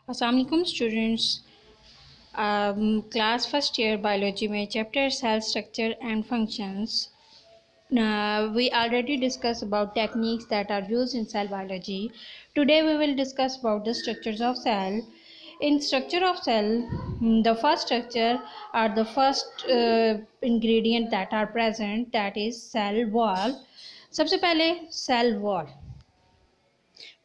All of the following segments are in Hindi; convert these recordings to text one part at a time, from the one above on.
अस्सलाम वालेकुम students. Class first year biology में chapter cell structure and functions we already discussed about techniques that are used in cell biology. Today we will discuss about the structures of cell. In structure of cell, the first structure or the first ingredient that are present, that is cell wall. सबसे पहले cell wall.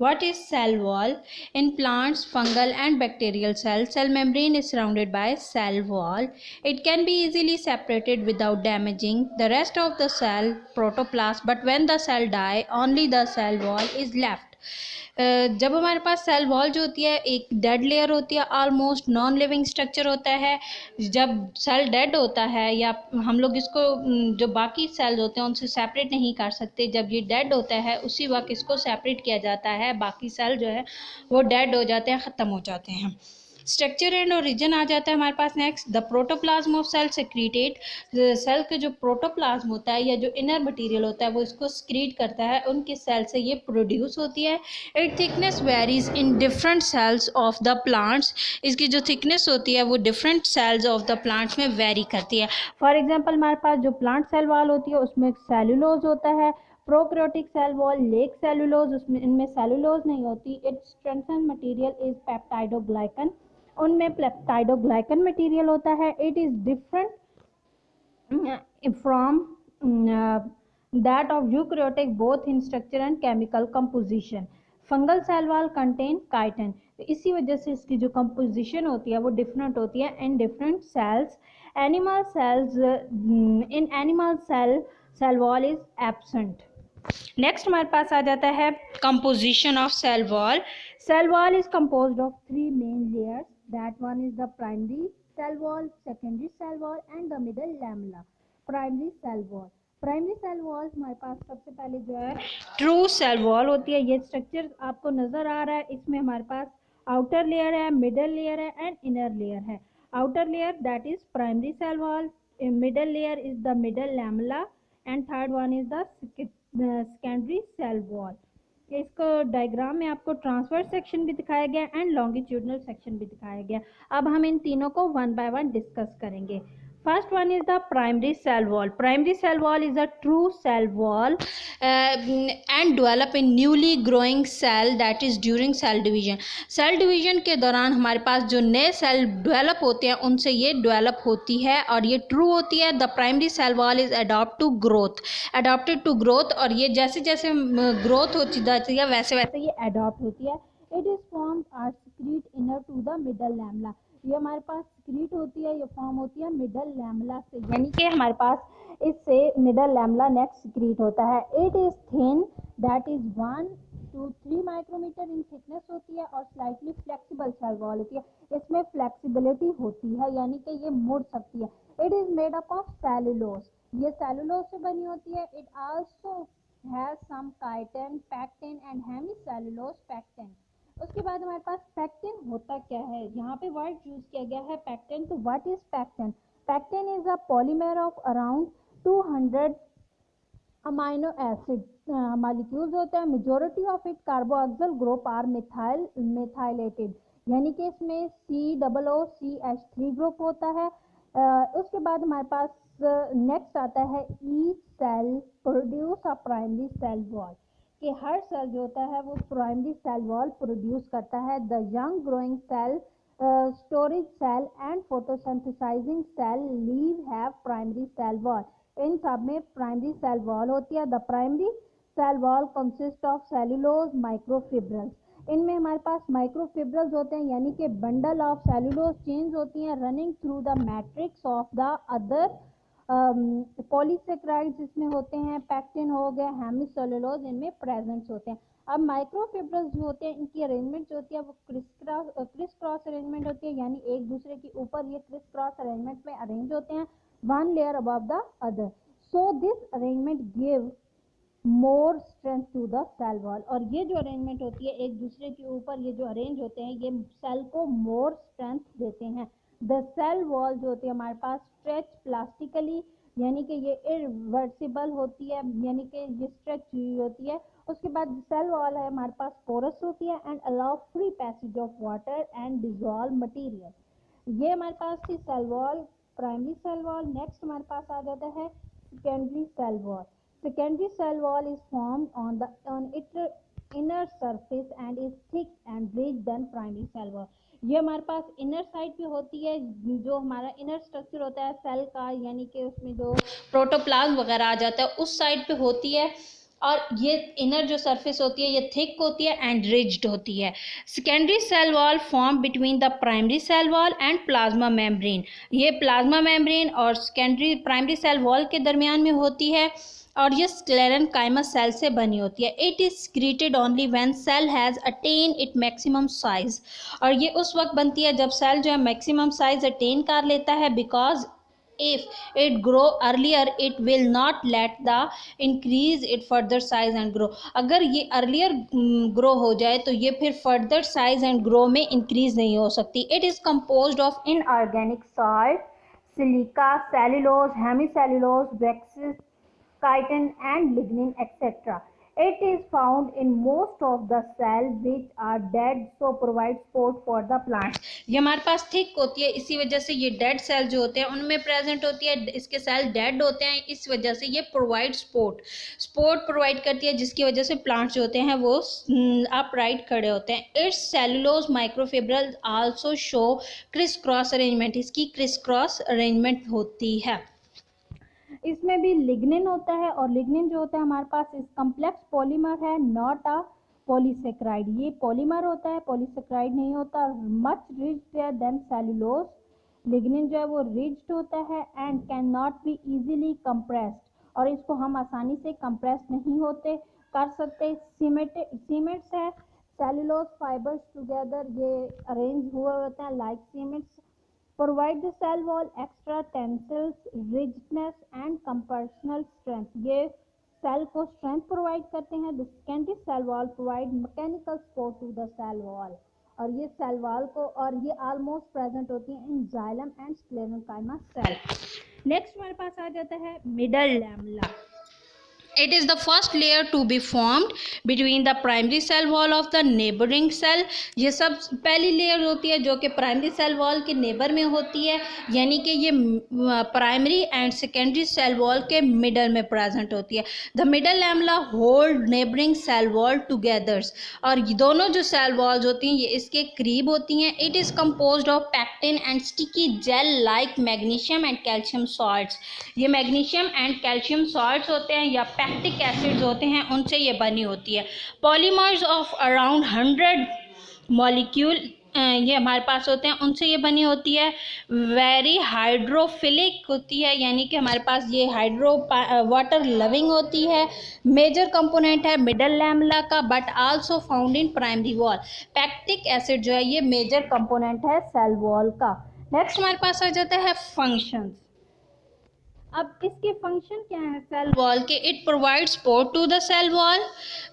What is cell wall? In plants, fungal and bacterial cells, cell membrane is surrounded by cell wall. It can be easily separated without damaging the rest of the cell protoplasm, but when the cell die, only the cell wall is left. जब हमारे पास सेल वॉल जो होती है एक डेड लेयर होती है, ऑलमोस्ट नॉन लिविंग स्ट्रक्चर होता है. जब सेल डेड होता है या हम लोग इसको जो बाकी सेल्स होते हैं उनसे सेपरेट नहीं कर सकते, जब ये डेड होता है उसी वक्त इसको सेपरेट किया जाता है. बाकी सेल जो है वो डेड हो जाते हैं, ख़त्म हो जाते हैं. स्ट्रक्चर एंड ओरिजिन आ जाता है हमारे पास. Next, the protoplasm of cell secreted. Cell के जो प्रोटोप्लाज्म होता है या जो इनर मटेरियल होता है वो इसको सक्रीट करता है, उनके सेल से ये प्रोड्यूस होती है. It thickness varies in different sales of the plants. इसकी जो थिकनेस होती है वो different cells of the plants में वेरी करती है. फॉर एग्जाम्पल हमारे पास जो प्लांट सेल वॉल होती है उसमें सेलुलोज होता है. Prokaryotic cell wall lack cellulose, उसमें इनमें सेलुलोज नहीं होती. Its strengthen material is peptidoglycan, उनमें पेप्टाइडोग्लाइकन मटेरियल होता है. It is different from that of eukaryotic both in structure and chemical composition. Fungal cell wall contain chitin, तो इसी वजह से इसकी जो कंपोजिशन होती है वो डिफरेंट होती है in different cells. Animal cells, in animal cell wall is absent. Next हमारे पास आ जाता है composition of cell wall. Cell wall is composed of three main layers. That one is the primary cell wall, secondary cell wall and the middle lamella. Primary cell wall, primary cell wall हमारे पास सबसे पहले जो है ट्रू सेल वॉल होती है. ये स्ट्रक्चर आपको नजर आ रहा है, इसमें हमारे पास आउटर लेयर है, मिडल लेयर है एंड इनर लेयर है. Outer layer that is primary cell wall, middle layer is the middle lamella and third one is the secondary cell wall. इसको डायग्राम में आपको ट्रांसवर्स सेक्शन भी दिखाया गया एंड लॉन्गिट्यूडनल सेक्शन भी दिखाया गया. अब हम इन तीनों को वन बाय वन डिस्कस करेंगे. First one is the primary cell wall. Primary cell wall is a true cell wall and develop in newly growing cell, that is during cell division. Cell division के दौरान हमारे पास जो नए सेल डेवलप होते हैं उनसे ये डेवलप होती है और ये ट्रू होती है. The primary cell wall is adopted to growth, और ये जैसे जैसे ग्रोथ होती जाती है वैसे वैसे ये अडॉप्ट होती है. It is formed or secrete inner to the middle lamella. ये हमारे पास सिक्रीट होती है, ये फॉर्म होती है मिडल लैमेला से, यानी कि हमारे पास इससे मिडल लैमेला नेक्स्ट सिक्रीट होता है. It is thin, that is 1 to 3 micrometre in thickness होती है और स्लाइटली फ्लेक्सिबल सेल वॉल होती है. इसमें फ्लेक्सिबिलिटी होती है यानी कि ये मुड़ सकती है. It is made up of cellulose, ये सेलुलोज से बनी होती है. It also has some chitin, pectin and hemicellulose pectin. उसके बाद हमारे पास पैक्टिन होता क्या है, यहाँ पे वर्ड यूज किया गया है पैक्टिन. तो what is pectin? Pectin is a polymer of around 200 amino acid molecules होते हैं. Majority of it carboxyl group are methylated, यानी कि इसमें COOCH3 ग्रुप होता है. उसके बाद हमारे पास नेक्स्ट आता है each cell produce a primary cell wall, कि हर सेल जो होता है वो प्राइमरी सेल वॉल प्रोड्यूस करता है. The young growing cell, storage cell and photosynthesizing cell leave have primary cell wall. इन सब में प्राइमरी सेल वॉल होती है. The primary cell wall consist of cellulose microfibrils. इनमें हमारे पास माइक्रोफिब्रल्स होते हैं, यानी कि बंडल ऑफ सेलुलोज चेन्स होती हैं running through the matrix of the other polysaccharides इसमें होते हैं. पैक्टिन हो गया, हेमीसेलुलोज इनमें प्रेजेंट्स होते हैं. अब माइक्रोफिब्रल्स जो होते हैं इनकी अरेंजमेंट जो होती है वो क्रिस क्रॉस अरेंजमेंट होती है, यानी एक दूसरे के ऊपर ये क्रिस क्रॉस अरेंजमेंट में अरेंज होते हैं, one layer above the other. So this arrangement give more strength to the cell wall. और ये जो अरेंजमेंट होती है एक दूसरे के ऊपर ये जो अरेंज होते हैं ये सेल को मोर स्ट्रेंथ देते हैं. द सेल वॉल जो होती है हमारे पास स्ट्रेच प्लास्टिकली यानी कि ये इरिवर्सिबल होती है, यानी कि ये स्ट्रेच हुई होती है। उसके बाद सेल वॉल है हमारे पास पोरस होती है and allow free passage of water and dissolve material. ये हमारे पास थी cell wall, primary cell wall. Next हमारे पास आ जाता है secondary cell wall. Secondary cell wall is formed on it inner surface and is thick and rich than primary cell wall. ये हमारे पास इनर साइड पे होती है, जो हमारा इनर स्ट्रक्चर होता है सेल का, यानी कि उसमें जो प्रोटोप्लाज्म वगैरह आ जाता है उस साइड पे होती है। और ये इनर जो सरफेस होती है ये थिक होती है एंड रिज्ड होती है। Secondary cell wall form between the primary cell wall and plasma membrane. ये प्लाज्मा मेम्ब्रेन और सेकेंडरी प्राइमरी सेल वॉल के दरमियान में होती है और ये स्क्लेरेनकाइमा सेल से बनी होती है। It is created only when cell has attain it maximum size. और ये उस वक्त बनती है जब सेल जो है मैक्सिमम साइज अटेन कर लेता है, because if it grow earlier it will not let the increase it further size and grow। अगर ये earlier grow हो जाए तो ये फिर further size and grow में increase नहीं हो सकती। it is composed of inorganic salt, silica, cellulose, hemicellulose, waxes, chitin and lignin etc. It is found in most of the cells which are dead, so provide support for the plants। ये हमारे पास थिक होती है, इसी वजह से ये डेड सेल जो होते हैं उनमें प्रेजेंट होती है। इसके सेल डेड होते हैं, इस वजह से ये प्रोवाइड सपोर्ट प्रोवाइड करती है, जिसकी वजह से प्लांट्स जो होते हैं वो अपराइट खड़े होते हैं। Its cellulose microfibril also show criss cross arrangement. इसकी क्रिस क्रॉस अरेंजमेंट होती है। इसमें भी लिग्निन होता है और लिग्निन जो होता है हमारे पास इस कम्प्लेक्स पॉलीमर है, नॉट अ पॉलीसेक्राइड। ये पॉलीमर होता है, पॉलीसेक्राइड नहीं होता। मच रिच्ड है देन सेलुलोज। लिग्निन जो है वो रिच्ड होता है and can not be easily compressed, और इसको हम आसानी से कंप्रेस नहीं होते कर सकते। सीमेंट्स है, सेलुलोज फाइबर्स टुगेदर ये अरेंज हुए होते हैं like cements. Provide the cell wall extra tensiles, rigidness and compressional strength. ये सेल को स्ट्रेंथ प्रोवाइड करते हैं। The secondary cell wall provide mechanical support to the cell wall. और ये सेल वॉल को, और ये ऑलमोस्ट प्रेजेंट होती है in xylem and sclerenchyma cell. Next हमारे पास आ जाता है middle lamella. It is the first layer to be formed between the primary cell wall of the neighboring cell। ये सब पहली लेयर होती है जो कि प्राइमरी सेल वॉल के नेबर में होती है, यानी कि ये primary and secondary cell wall के मिडल में प्रेजेंट होती है। The middle lamella hold neighbouring cell wall togethers. और ये दोनों जो सेल वॉल्स होती हैं ये इसके करीब होती हैं। It is composed of pectin and sticky gel like magnesium and calcium salts. ये मैग्नीशियम एंड कैल्शियम सॉल्ट्स होते हैं या पैक्टिक एसिड्स होते हैं, उनसे ये बनी होती है। पॉलीमर्स ऑफ अराउंड 100 मॉलिक्यूल ये हमारे पास होते हैं, उनसे ये बनी होती है। वेरी हाइड्रोफिलिक होती है, यानी कि हमारे पास ये वाटर लविंग होती है। मेजर कंपोनेंट है मिडल लैमेला का, but also found in primary wall. Pectic acid जो है ये मेजर कंपोनेंट है सेल वॉल का। नेक्स्ट हमारे पास आ जाता है फंक्शंस। अब इसके फंक्शन क्या है सेल वॉल के? It provide support to the cell wall.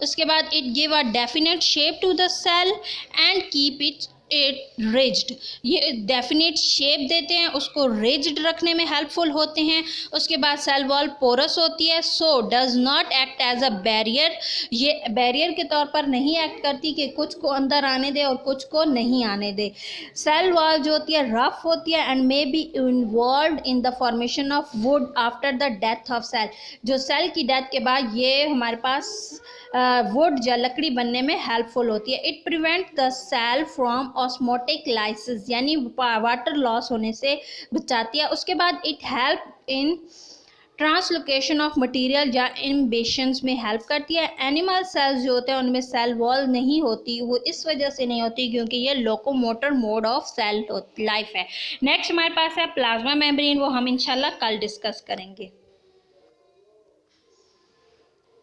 उसके बाद it give a definite shape to the cell and keep it rigid. ये डेफिनेट शेप देते हैं, उसको रिज्ड रखने में हेल्पफुल होते हैं। उसके बाद सेल वॉल पोरस होती है, so does not act as a barrier. ये बैरियर के तौर पर नहीं एक्ट करती कि कुछ को अंदर आने दे और कुछ को नहीं आने दे। सेल वॉल जो होती है रफ होती है and may be involve in the formation of wood after the death of cell. जो सेल की डेथ के बाद ये हमारे पास वुड या लकड़ी बनने में हेल्पफुल होती है। It prevent the cell from osmotic lysis, यानी वाटर लॉस होने से बचाती है। उसके बाद it help in translocation of material या इम्बेशंस में हेल्प करती है। एनिमल सेल्स जो होते हैं उनमें सेल वॉल नहीं होती, वो इस वजह से नहीं होती क्योंकि ये locomotor mode of cell life है। नेक्स्ट हमारे पास है प्लाज्मा मेम्ब्रेन, वो हम इंशाल्लाह कल डिस्कस करेंगे।